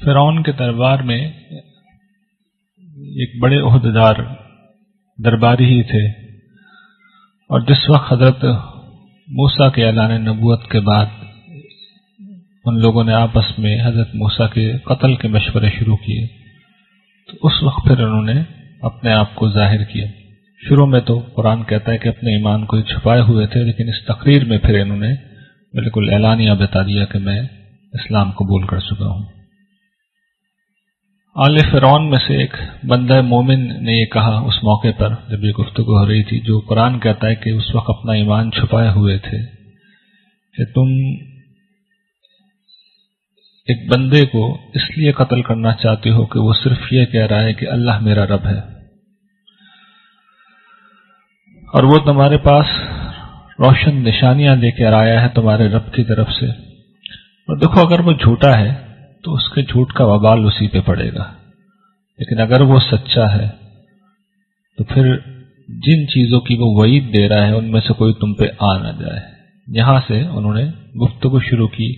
فرعون کے دربار میں ایک بڑے عہدیدار درباری ہی تھے، اور جس وقت حضرت موسیٰ کے اعلان نبوت کے بعد ان لوگوں نے آپس میں حضرت موسیٰ کے قتل کے مشورے شروع کیے، تو اس وقت پھر انہوں نے اپنے آپ کو ظاہر کیا۔ شروع میں تو قرآن کہتا ہے کہ اپنے ایمان کو چھپائے ہوئے تھے، لیکن اس تقریر میں پھر انہوں نے بالکل اعلانیہ بتا دیا کہ میں اسلام قبول کر چکا ہوں۔ آل فرعون میں سے ایک بندہ مومن نے یہ کہا اس موقع پر جب یہ گفتگو ہو رہی تھی، جو قرآن کہتا ہے کہ اس وقت اپنا ایمان چھپائے ہوئے تھے، کہ تم ایک بندے کو اس لیے قتل کرنا چاہتے ہو کہ وہ صرف یہ کہہ رہا ہے کہ اللہ میرا رب ہے، اور وہ تمہارے پاس روشن نشانیاں لے کر آیا ہے تمہارے رب کی طرف سے، اور دیکھو اگر وہ جھوٹا ہے تو اس کے جھوٹ کا وبال اسی پہ پڑے گا، لیکن اگر وہ سچا ہے تو پھر جن چیزوں کی وہ وعید دے رہا ہے ان میں سے کوئی تم پہ آ نہ جائے۔ یہاں سے انہوں نے گفتگو شروع کی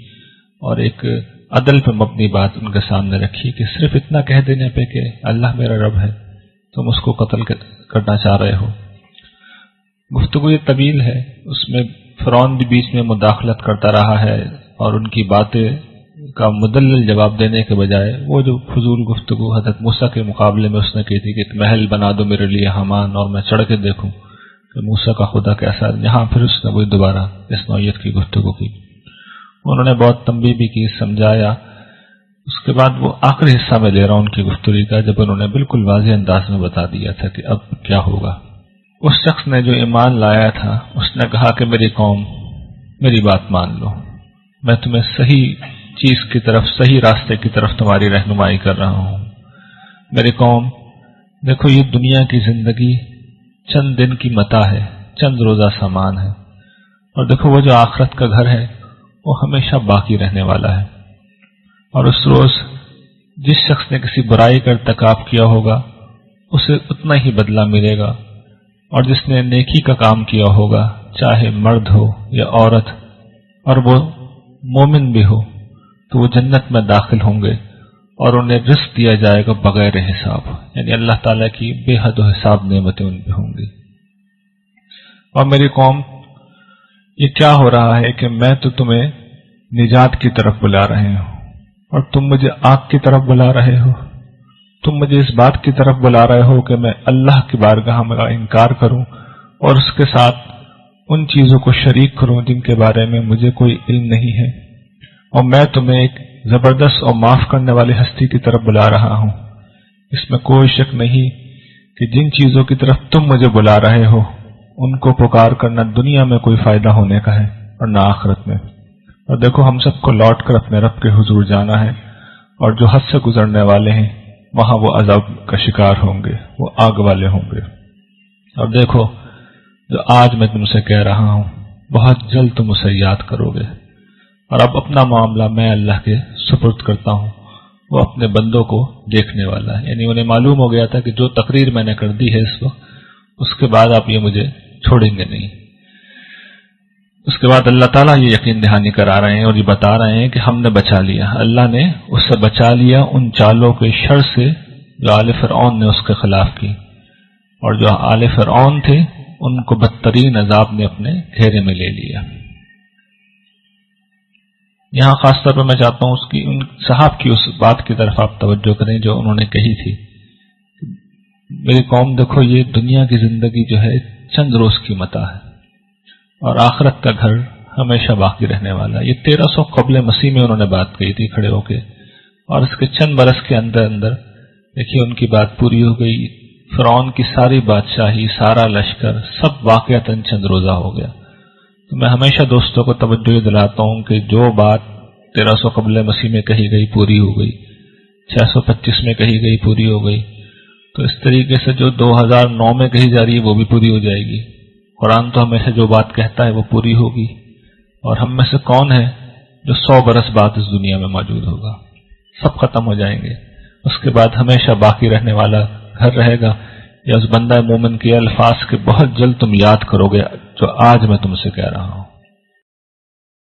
اور ایک عدل پہ مبنی بات ان کے سامنے رکھی کہ صرف اتنا کہہ دینے پہ کہ اللہ میرا رب ہے تم اس کو قتل کرنا چاہ رہے ہو۔ گفتگو یہ طویل ہے، اس میں فرعون بھی بیچ میں مداخلت کرتا رہا ہے، اور ان کی باتیں کا مدلل جواب دینے کے بجائے وہ جو فضول گفتگو حضرت موسیٰ کے مقابلے میں اس نے کی تھی کہ ایک محل بنا دو میرے لیے حامان اور میں چڑھ کے دیکھوں کہ موسیٰ کا خدا کیسا ہے، یہاں پھر اس نے وہی دوبارہ اس نوعیت کی گفتگو کی۔ انہوں نے بہت تنبیہ بھی کی، سمجھایا۔ اس کے بعد وہ آخری حصہ میں لے رہا ہوں ان کی گفتگو کا، جب انہوں نے بالکل واضح انداز میں بتا دیا تھا کہ اب کیا ہوگا۔ اس شخص نے جو ایمان لایا تھا اس نے کہا کہ میری قوم میری بات مان لو، میں تمہیں صحیح چیز کی طرف، صحیح راستے کی طرف تمہاری رہنمائی کر رہا ہوں۔ میری قوم دیکھو، یہ دنیا کی زندگی چند دن کی متاع ہے، چند روزہ سامان ہے، اور دیکھو وہ جو آخرت کا گھر ہے وہ ہمیشہ باقی رہنے والا ہے، اور اس روز جس شخص نے کسی برائی کا ارتکاب کیا ہوگا اسے اتنا ہی بدلہ ملے گا، اور جس نے نیکی کا کام کیا ہوگا چاہے مرد ہو یا عورت اور وہ مومن بھی ہو تو وہ جنت میں داخل ہوں گے، اور انہیں رزق دیا جائے گا بغیر حساب، یعنی اللہ تعالیٰ کی بے حد و حساب نعمتیں ان پہ ہوں گی۔ اور میری قوم یہ کیا ہو رہا ہے کہ میں تو تمہیں نجات کی طرف بلا رہے ہوں اور تم مجھے آگ کی طرف بلا رہے ہو، تم مجھے اس بات کی طرف بلا رہے ہو کہ میں اللہ کی بارگاہ میں انکار کروں اور اس کے ساتھ ان چیزوں کو شریک کروں جن کے بارے میں مجھے کوئی علم نہیں ہے، اور میں تمہیں ایک زبردست اور معاف کرنے والی ہستی کی طرف بلا رہا ہوں۔ اس میں کوئی شک نہیں کہ جن چیزوں کی طرف تم مجھے بلا رہے ہو ان کو پکار کرنا دنیا میں کوئی فائدہ ہونے کا ہے اور نہ آخرت میں، اور دیکھو ہم سب کو لوٹ کر اپنے رب کے حضور جانا ہے، اور جو حد سے گزرنے والے ہیں وہاں وہ عذاب کا شکار ہوں گے، وہ آگ والے ہوں گے۔ اور دیکھو جو آج میں تم سے کہہ رہا ہوں بہت جلد تم اسے یاد کرو گے، اور اب اپنا معاملہ میں اللہ کے سپرد کرتا ہوں، وہ اپنے بندوں کو دیکھنے والا ہے، یعنی انہیں معلوم ہو گیا تھا کہ جو تقریر میں نے کر دی ہے اس وقت، اس کے بعد آپ یہ مجھے چھوڑیں گے نہیں۔ اس کے بعد اللہ تعالیٰ یہ یقین دہانی کرا رہے ہیں اور یہ بتا رہے ہیں کہ ہم نے بچا لیا، اللہ نے اس سے بچا لیا ان چالوں کے شر سے جو آل فرعون نے اس کے خلاف کی، اور جو آل فرعون تھے ان کو بدترین عذاب نے اپنے گھیرے میں لے لیا۔ یہاں خاص طور پر میں چاہتا ہوں ان صحاب کی اس بات کی طرف آپ توجہ کریں جو انہوں نے کہی تھی، میری قوم دیکھو یہ دنیا کی زندگی جو ہے چند روز کی متاع ہے اور آخرت کا گھر ہمیشہ باقی رہنے والا ہے۔ یہ 1300 قبل مسیح میں انہوں نے بات کہی تھی کھڑے ہو کے، اور اس کے چند برس کے اندر اندر دیکھیے ان کی بات پوری ہو گئی۔ فرعون کی ساری بادشاہی، سارا لشکر سب واقعتاً چند روزہ ہو گیا۔ تو میں ہمیشہ دوستوں کو توجہ دلاتا ہوں کہ جو بات 1300 قبل مسیح میں کہی گئی پوری ہو گئی، 625 میں کہی گئی پوری ہو گئی، تو اس طریقے سے جو 2009 میں کہی جا رہی ہے وہ بھی پوری ہو جائے گی۔ قرآن تو ہمیشہ جو بات کہتا ہے وہ پوری ہوگی، اور ہم میں سے کون ہے جو 100 برس بعد اس دنیا میں موجود ہوگا؟ سب ختم ہو جائیں گے، اس کے بعد ہمیشہ باقی رہنے والا گھر رہے گا۔ یا اس بندہ مومن کے الفاظ کے بہت جلد تم یاد کرو گے جو آج میں تم سے کہہ رہا ہوں۔